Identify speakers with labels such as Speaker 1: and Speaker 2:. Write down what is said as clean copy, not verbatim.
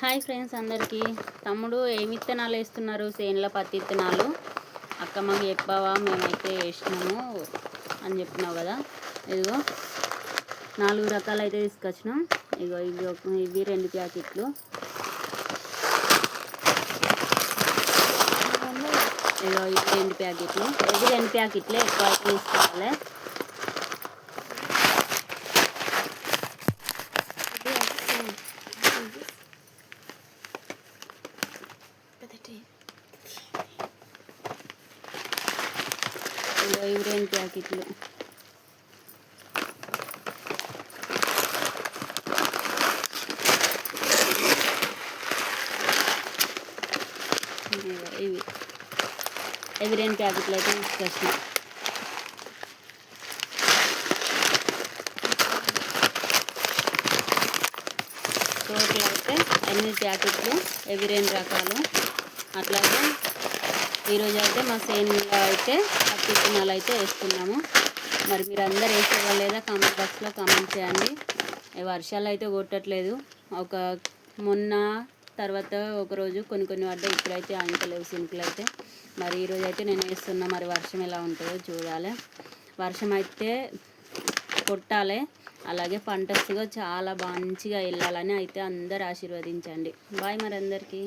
Speaker 1: Hi friends అందరికీ. తమ్ముడు ఏమి విత్తనాలు వేస్తున్నారు? చేనుల పత్తి విత్తనాలు. అక్క మాకు చెప్పావా, మేమైతే వేసినాము అని చెప్పినావు కదా. ఇదిగో 4 రకాలు అయితే తీసుకొచ్చినాం. ఇగో ఇవి 2 ప్యాకెట్లు. ఇగో ఇవి 2 ప్యాకెట్లు. ఇవి 2 ప్యాకెట్లే, ఎక్కువ అయితే తీసుకోవాలి. ఇగో ఇవి 2 ప్యాకెట్లు. ఇవి 2 ప్యాకెట్లు అయితే తీసుకొచ్చినాం. టోటల్ అయితే 8 ప్యాకెట్లు, ఇవి 2 రకాలు. అట్లాగే ఈరోజు అయితే మా సేనులో అయితే పత్తి విత్తనాలు అయితే వేస్తున్నాము. మరి మీరు అందరు వేసేవా లేదా కామెంట్ బాక్స్లో కామెంట్ చేయండి. వర్షాలు అయితే కొట్టట్లేదు. మొన్న తర్వాత ఒకరోజు కొన్ని పడ్డాయి. ఇప్పుడైతే అంతలేవు సింపుల్ అయితే. మరి ఈరోజు అయితే నేను వేస్తున్నా. మరి వర్షం ఎలా ఉంటుందో చూడాలి. వర్షం అయితే కొట్టాలి, అలాగే పంటగా చాలా మంచిగా వెళ్ళాలని అయితే అందరు ఆశీర్వదించండి. బాయ్ మరి అందరికీ.